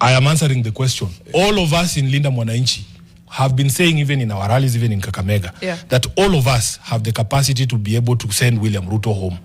I am answering the question. All of us in Linda Mwananchi have been saying, even in our rallies, even in Kakamega, that all of us have the capacity to be able to send William Ruto home.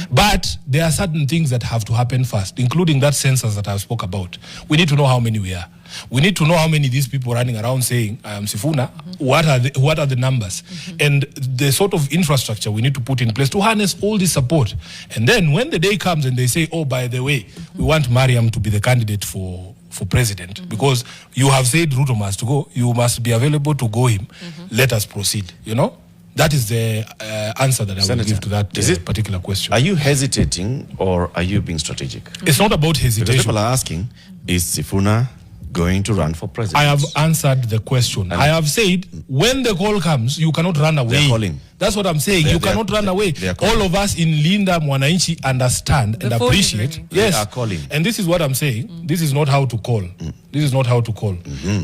But there are certain things that have to happen first, including that census that I spoke about. We need to know how many we are. We need to know how many of these people running around saying, I am SIFUNA, what are the numbers? And the sort of infrastructure we need to put in place to harness all this support. And then when the day comes and they say, oh, by the way, we want Mariam to be the candidate for president, because you have said Ruto must go, you must be available to go him. Let us proceed, you know? That is the answer that I will give to that particular question. Are you hesitating or are you being strategic? It's not about hesitation. Because people are asking, is SIFUNA going to run for president? I have answered the question. I have said, when the call comes, you cannot run away. They're calling. That's what I'm saying. You cannot run away. All of us in Linda Mwananchi understand and appreciate. Yes. They are calling. And this is what I'm saying. This is not how to call. This is not how to call.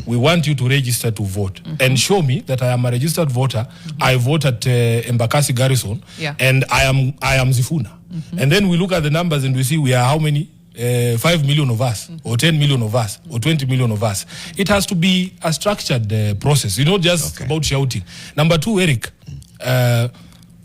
We want you to register to vote and show me that I am a registered voter. I vote at Embakasi Garrison, and I am SIFUNA. And then we look at the numbers and we see we are how many? 5 million of us, or 10 million of us, or 20 million of us. It has to be a structured process. You know, just about shouting. Number two, Eric,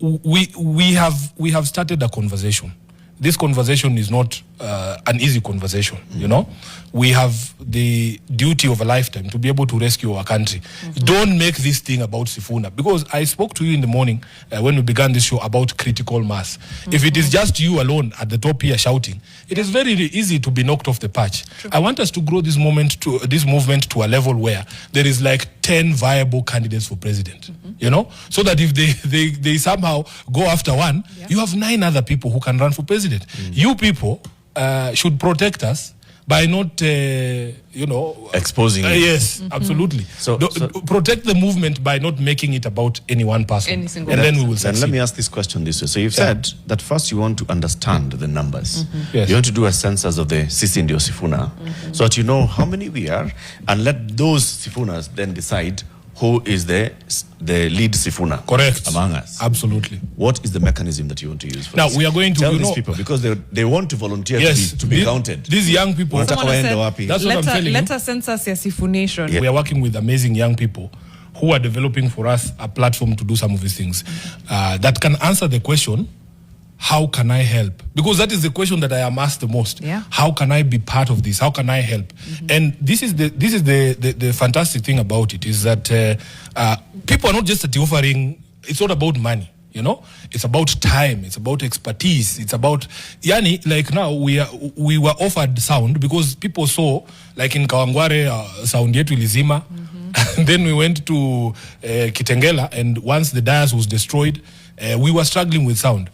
we have started a conversation. This conversation is not an easy conversation, you know. We have the duty of a lifetime to be able to rescue our country. Don't make this thing about SIFUNA, because I spoke to you in the morning when we began this show about critical mass. If it is just you alone at the top here shouting, it is very easy to be knocked off the perch. I want us to grow this movement to a level where there is like 10 viable candidates for president, you know, so that if they somehow go after one, you have 9 other people who can run for president. You people should protect us by not, you know, exposing it. Yes, absolutely. So protect the movement by not making it about any one person. And then we will succeed. And let me ask this question this way. So you've said that first you want to understand the numbers. You want to do a census of the Sisindi or SIFUNA, so that you know how many we are, and let those SIFUNAs then decide who is the lead SIFUNA among us. Absolutely. What is the mechanism that you want to use for now this? We are going to tell these people, because they want to volunteer to be counted. These young people, that's what I'm telling you. Let us census your SIFUNation. We are working with amazing young people who are developing for us a platform to do some of these things that can answer the question, how can I help? Because that is the question that I am asked the most. How can I be part of this? How can I help? And this is the fantastic thing about it, is that people are not just offering. It's not about money, you know. It's about time. It's about expertise. It's about like now we were offered sound because people saw, like in Kawangware, sound yetu ilizima. And then we went to Kitengela, and once the dais was destroyed, we were struggling with sound.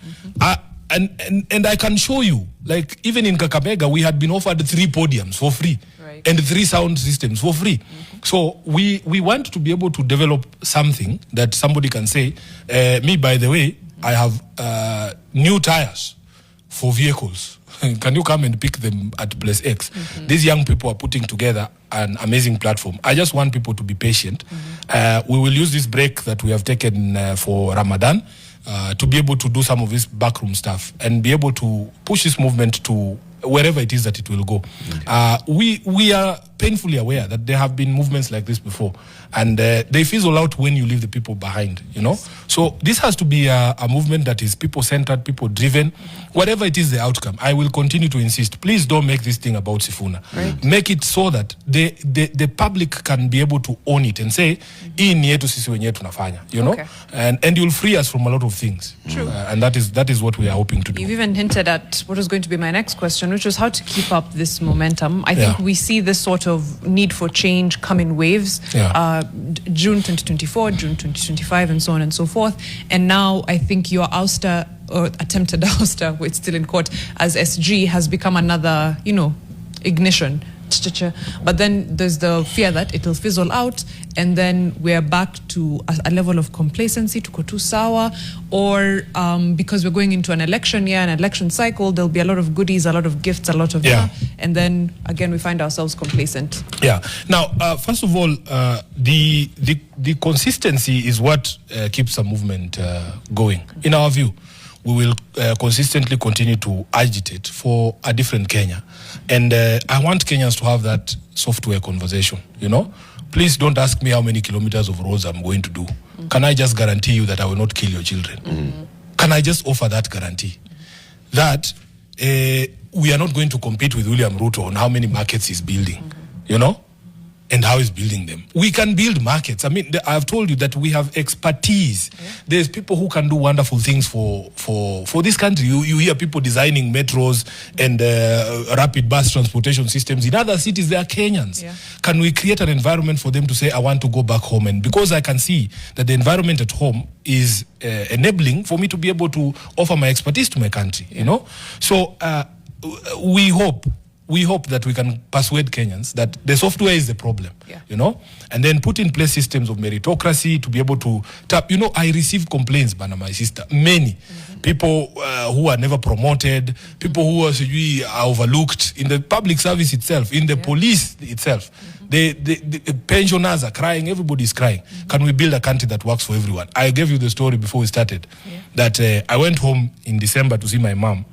And I can show you, like even in Kakamega, we had been offered 3 podiums for free and 3 sound systems for free. So we want to be able to develop something that somebody can say, me, by the way, I have new tires for vehicles. Can you come and pick them at place X? These young people are putting together an amazing platform. I just want people to be patient. We will use this break that we have taken for Ramadan to be able to do some of this backroom stuff and be able to push this movement to wherever it is that it will go. We are painfully aware that there have been movements like this before, and they fizzle out when you leave the people behind, you know. So this has to be a movement that is people-centered, people-driven. Whatever it is the outcome, I will continue to insist. Please don't make this thing about SIFUNA. Make it so that the public can be able to own it and say, "Hii ni yetu sisi wenyewe tunafanya," you know, and you'll free us from a lot of things. And that is what we are hoping to do. You've even hinted at what was going to be my next question, which was how to keep up this momentum. I think we see this sort of need for change come in waves. June 2024, June 2025, and so on and so forth. And now I think your ouster, or attempted ouster, it's still in court, as SG has become another, you know, ignition. But then there's the fear that it'll fizzle out, and then we're back to a level of complacency, to kotu sawa, or because we're going into an election year, an election cycle, there'll be a lot of goodies, a lot of gifts, a lot of and then again we find ourselves complacent. Now, first of all, the consistency is what keeps a movement going, in our view. we will consistently continue to agitate for a different Kenya. And I want Kenyans to have that software conversation, you know. Please don't ask me how many kilometers of roads I'm going to do. Can I just guarantee you that I will not kill your children? Can I just offer that guarantee? That we are not going to compete with William Ruto on how many markets he's building, you know, and how he's building them. We can build markets. I mean, I've told you that we have expertise. Yeah. There's people who can do wonderful things for this country. You hear people designing metros and rapid bus transportation systems. In other cities, they are Kenyans. Yeah. Can we create an environment for them to say, I want to go back home? And because I can see that the environment at home is enabling for me to be able to offer my expertise to my country, you know? So we hope that we can persuade Kenyans that the software is the problem, you know, and then put in place systems of meritocracy to be able to tap. You know, I receive complaints, Bana, my sister, many people who are never promoted, people who are overlooked in the public service itself, in the police itself. The pensioners are crying, everybody's crying. Can we build a country that works for everyone? I gave you the story before we started that I went home in December to see my mom.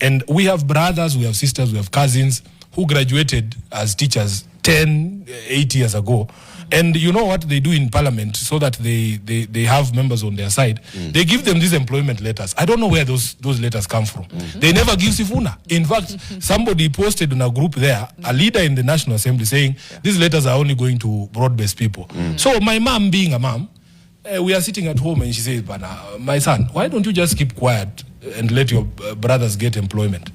And we have brothers, we have sisters, we have cousins who graduated as teachers 10, 8 years ago. And you know what they do in parliament so that they have members on their side? They give them these employment letters. I don't know where those letters come from. They never give SIFUNA. In fact, somebody posted in a group there, a leader in the National Assembly saying, these letters are only going to broad-based people. So my mom, being a mom, we are sitting at home and she says, my son, why don't you just keep quiet and let your brothers get employment?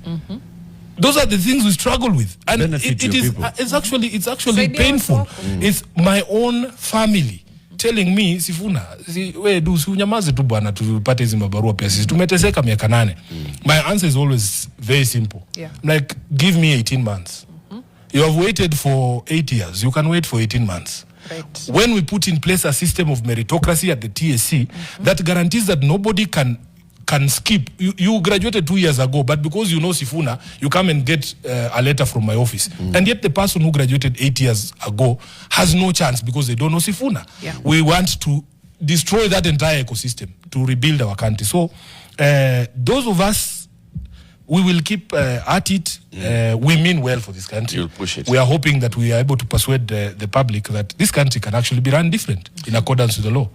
Those are the things we struggle with, and it's actually painful. It's my own family telling me, SIFUNA, we do unyamaze tu bwana tupate hizi mabarua pia sisi tumeteseka miaka 8. My answer is always very simple. Like, give me 18 months. You have waited for 8 years. You can wait for 18 months. Right. When we put in place a system of meritocracy at the TSC that guarantees that nobody can skip. You graduated 2 years ago, but because you know SIFUNA, you come and get a letter from my office. And yet the person who graduated 8 years ago has no chance because they don't know SIFUNA. We want to destroy that entire ecosystem to rebuild our country. So those of us, we will keep at it. We mean well for this country. You'll push it. We are hoping that we are able to persuade the public that this country can actually be run different in accordance with the law.